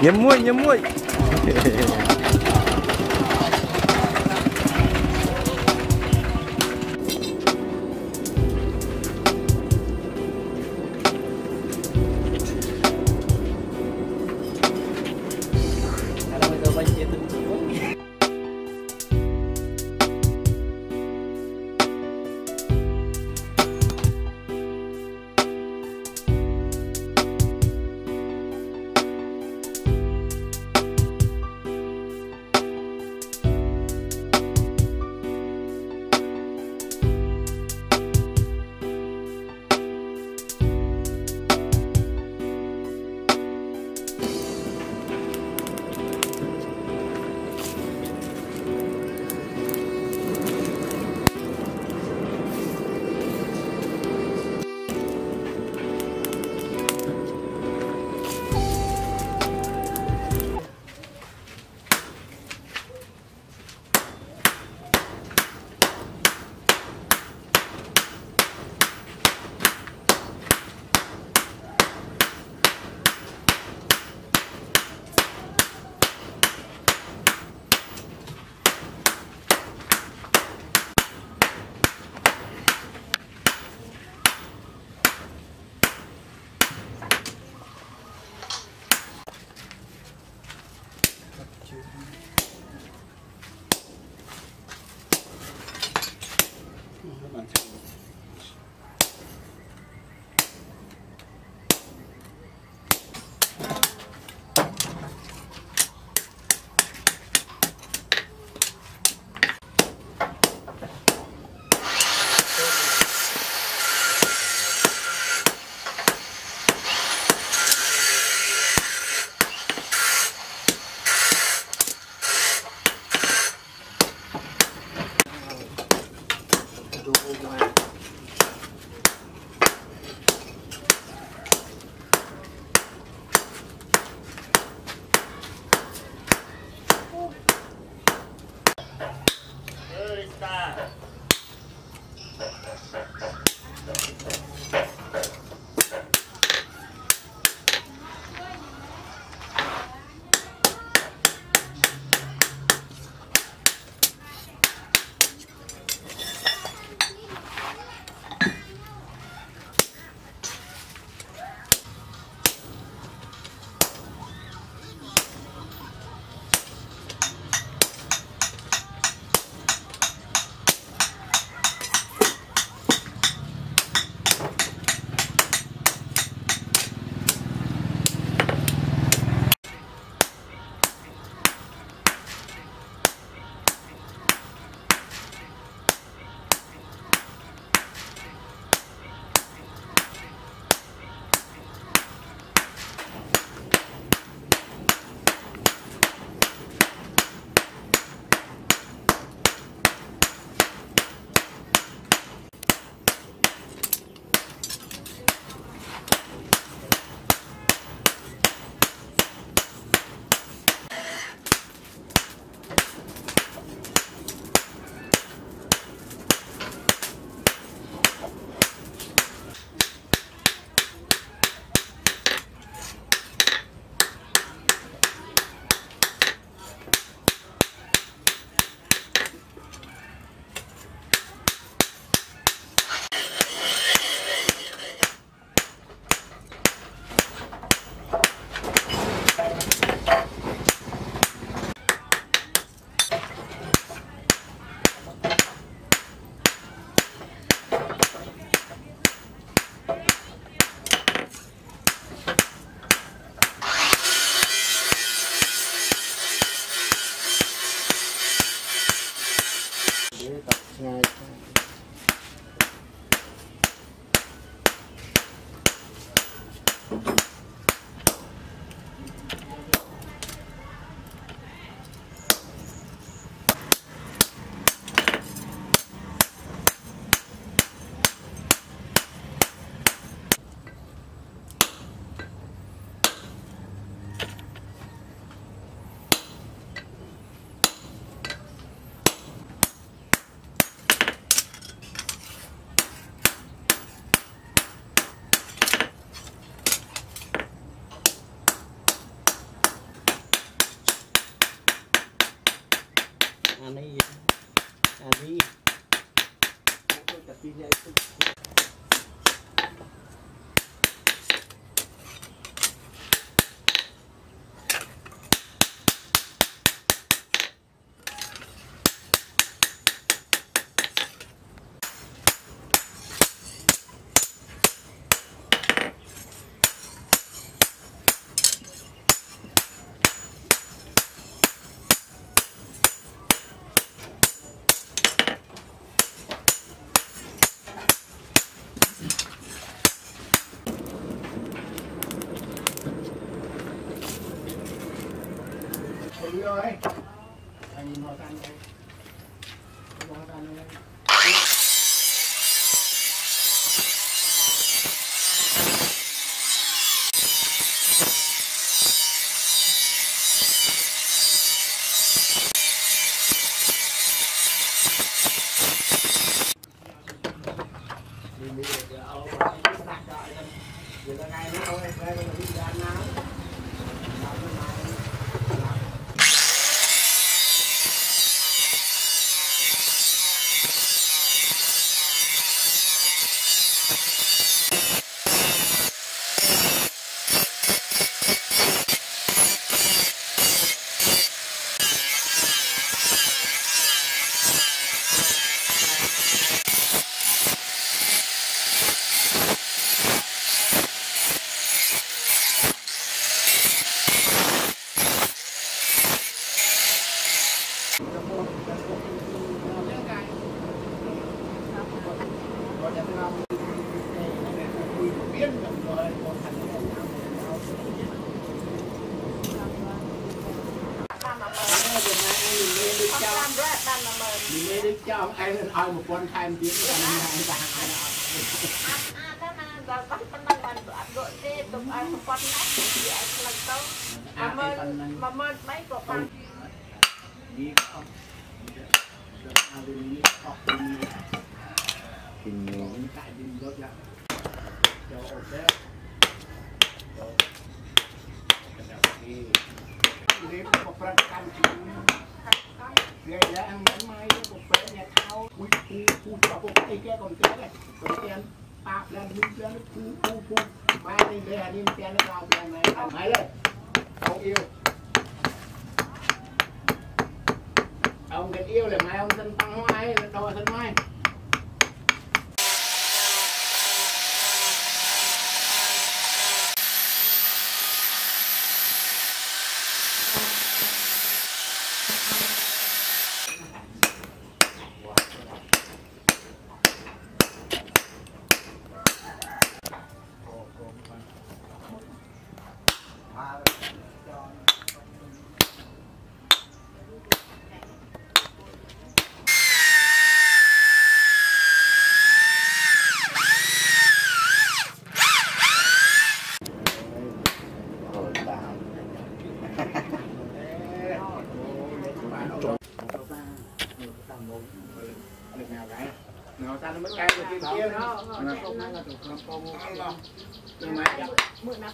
nhấm muối. anh ấy rồi anh nhìn họ tan đây họ tan đây đi để ao đặt đợi lên giờ là ngày nó thôi đây là đi ra náo mình đi cho anh lên oi một con tham tiếng anh ta đi không tình người tại đêm rốt ra cho ok đi một phần cam ngày ra ăn bánh mai một phần nhà thao cu cho một cái còn cái này còn tiền bạc lên lên cu mai đi để đi tiền nó vào tiền này ăn mai lên không yêu ông cái yêu là mai ông dân tăng hoa là đòi dân mai nó ta nó mới cay được cái kia nó không phải làถูกลำโพงnhưng mà mượn nắp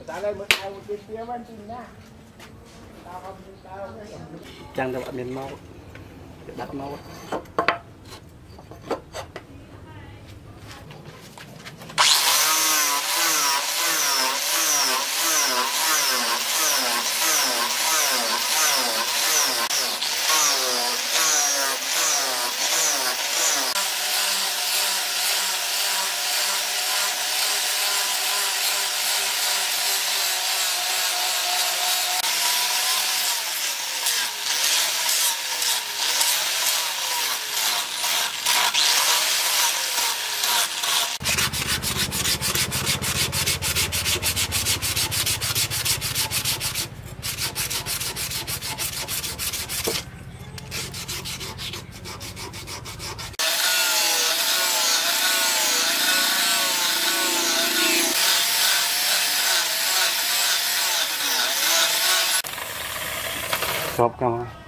ta đây mới cay một cái kia vẫn chinh nha tao không tao chẳng cho bạn miền mau đặt mau chụp camera